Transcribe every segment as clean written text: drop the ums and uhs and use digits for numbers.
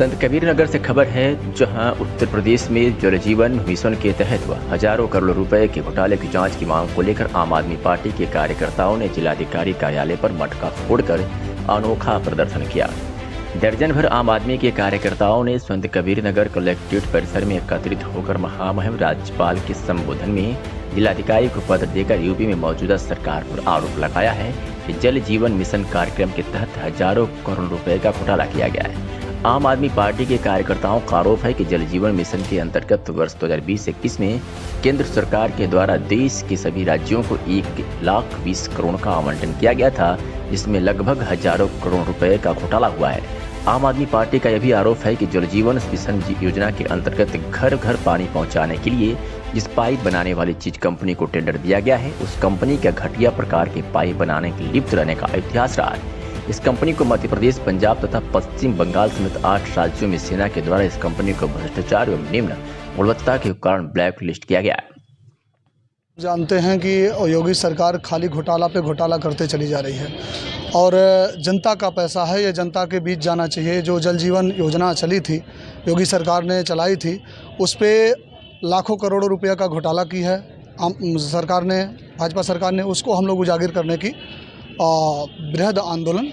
संत कबीर नगर से खबर है, जहां उत्तर प्रदेश में जल जीवन मिशन के तहत हजारों करोड़ रुपए के घोटाले की जांच की मांग को लेकर आम आदमी पार्टी के कार्यकर्ताओं ने जिलाधिकारी कार्यालय पर मटका फोड़कर अनोखा प्रदर्शन किया। दर्जन भर आम आदमी के कार्यकर्ताओं ने संत कबीर नगर कलेक्ट्रेट परिसर में एकत्रित होकर महामहिम राज्यपाल के संबोधन में जिलाधिकारी को पत्र देकर यूपी में मौजूदा सरकार पर आरोप लगाया है कि जल जीवन मिशन कार्यक्रम के तहत हजारों करोड़ रुपए का घोटाला किया गया है। आम आदमी पार्टी के कार्यकर्ताओं का आरोप है कि जल जीवन मिशन के अंतर्गत वर्ष 2020-21 में केंद्र सरकार के द्वारा देश के सभी राज्यों को 1,20 करोड़ का आवंटन किया गया था, जिसमें लगभग हजारों करोड़ रुपए का घोटाला हुआ है। आम आदमी पार्टी का यह भी आरोप है कि जल जीवन मिशन योजना के अंतर्गत घर घर पानी पहुंचाने के लिए जिस पाइप बनाने वाली चीज कंपनी को टेंडर दिया गया है, उस कंपनी का घटिया प्रकार के पाइप बनाने के लिप्त रहने का इतिहास रहा है। इस कंपनी को मध्य प्रदेश, पंजाब तथा पश्चिम बंगाल समेत 8 राज्यों में सेना के द्वारा इस कंपनी को भ्रष्टाचार एवं निम्न गुणवत्ता के कारण ब्लैक लिस्ट किया गया है। जानते हैं कि योगी सरकार खाली घोटाला पे घोटाला करते चली जा रही है और जनता का पैसा है, ये जनता के बीच जाना चाहिए। जो जल जीवन योजना चली थी, योगी सरकार ने चलाई थी, उस पर लाखों करोड़ों रुपया का घोटाला की है सरकार ने, भाजपा सरकार ने। उसको हम लोग उजागर करने की बृहद आंदोलन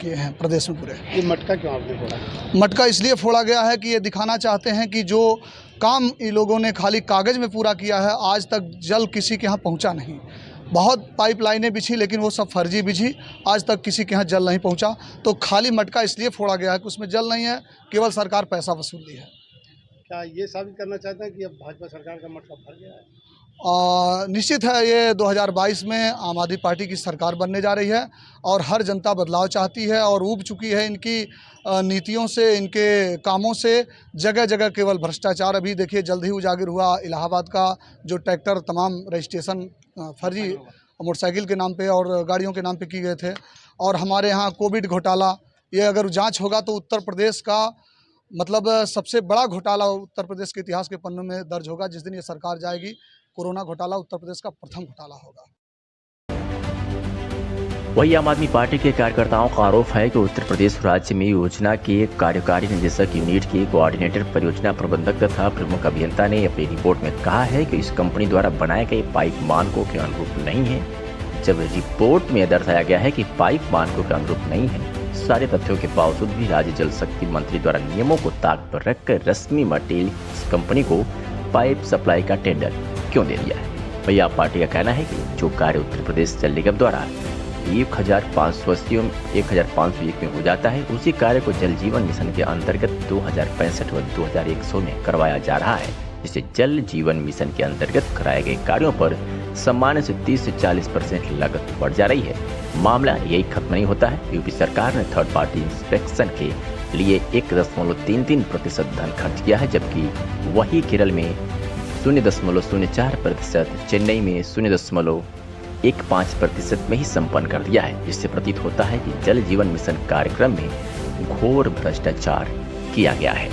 किए हैं प्रदेश में पूरे। ये मटका क्यों आपने फोड़ा? मटका इसलिए फोड़ा गया है कि ये दिखाना चाहते हैं कि जो काम इन लोगों ने खाली कागज़ में पूरा किया है, आज तक जल किसी के यहाँ पहुँचा नहीं। बहुत पाइपलाइनें बिछी, लेकिन वो सब फर्जी बिछी, आज तक किसी के यहाँ जल नहीं पहुँचा। तो खाली मटका इसलिए फोड़ा गया है कि उसमें जल नहीं है, केवल सरकार पैसा वसूल ली है। क्या ये साबित करना चाहते हैं कि अब भाजपा सरकार का मटका भर गया है? निश्चित है, ये 2022 में आम आदमी पार्टी की सरकार बनने जा रही है और हर जनता बदलाव चाहती है और ऊब चुकी है इनकी नीतियों से, इनके कामों से। जगह जगह केवल भ्रष्टाचार। अभी देखिए, जल्द ही उजागर हुआ इलाहाबाद का, जो ट्रैक्टर तमाम रजिस्ट्रेशन फर्जी मोटरसाइकिल के नाम पे और गाड़ियों के नाम पे किए गए थे। और हमारे यहाँ कोविड घोटाला, ये अगर जाँच होगा तो उत्तर प्रदेश का मतलब सबसे बड़ा घोटाला उत्तर प्रदेश के इतिहास के पन्नों में दर्ज होगा। जिस दिन ये सरकार जाएगी, कोरोना घोटाला उत्तर प्रदेश का प्रथम घोटाला होगा। वही आम आदमी पार्टी के कार्यकर्ताओं का आरोप है कि उत्तर प्रदेश राज्य में योजना के कार्यकारी निदेशक यूनिट के कोऑर्डिनेटर, परियोजना प्रबंधक तथा प्रमुख अभियंता ने अपनी रिपोर्ट में कहा है कि इस कंपनी द्वारा बनाए गए पाइप मानकों के अनुरूप नहीं है। जब रिपोर्ट में दर्शाया गया है कि पाइप मानकों के अनुरूप नहीं है, सारे तथ्यों के बावजूद भी राज्य जल शक्ति मंत्री द्वारा नियमों को ताक पर रखकर रश्मि मटेरियल इस कंपनी को पाइप सप्लाई का टेंडर क्यों दे दिया है। भैया पार्टी का कहना है कि जो कार्य उत्तर प्रदेश जल निगम द्वारा 1501 में हो जाता है, उसी कार्य को जल जीवन मिशन के अंतर्गत 2065 व 2100 में करवाया जा रहा है, जिससे जल जीवन मिशन के अंतर्गत कराए गए कार्यों पर सामान्य से 30 से 40% लागत बढ़ जा रही है। मामला यही खत्म नहीं होता है। यूपी सरकार ने थर्ड पार्टी इंस्पेक्शन के लिए 1.33% धन खर्च किया है, जबकि वही केरल में 0.04%, चेन्नई में 0.15% में ही संपन्न कर दिया है, जिससे प्रतीत होता है कि जल जीवन मिशन कार्यक्रम में घोर भ्रष्टाचार किया गया है।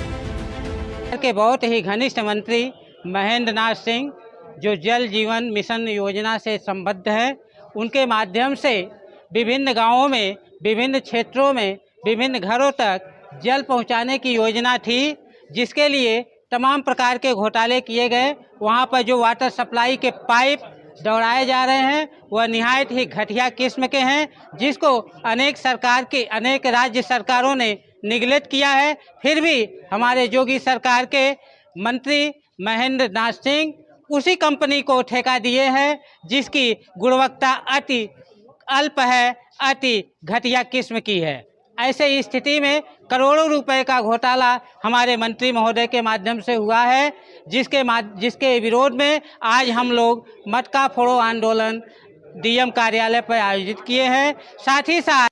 के बहुत ही घनिष्ठ मंत्री महेंद्र नाथ सिंह, जो जल जीवन मिशन योजना से संबद्ध है, उनके माध्यम से विभिन्न गांवों में, विभिन्न क्षेत्रों में, विभिन्न घरों तक जल पहुंचाने की योजना थी, जिसके लिए तमाम प्रकार के घोटाले किए गए। वहां पर जो वाटर सप्लाई के पाइप दौड़ाए जा रहे हैं, वह निहायत ही घटिया किस्म के हैं, जिसको अनेक राज्य सरकारों ने निगलेक्ट किया है। फिर भी हमारे योगी सरकार के मंत्री महेंद्र नाथ सिंह उसी कंपनी को ठेका दिए हैं, जिसकी गुणवत्ता अति अल्प है, अति घटिया किस्म की है। ऐसे स्थिति में करोड़ों रुपए का घोटाला हमारे मंत्री महोदय के माध्यम से हुआ है, जिसके विरोध में आज हम लोग मटका फोड़ो आंदोलन डीएम कार्यालय पर आयोजित किए हैं। साथ ही साथ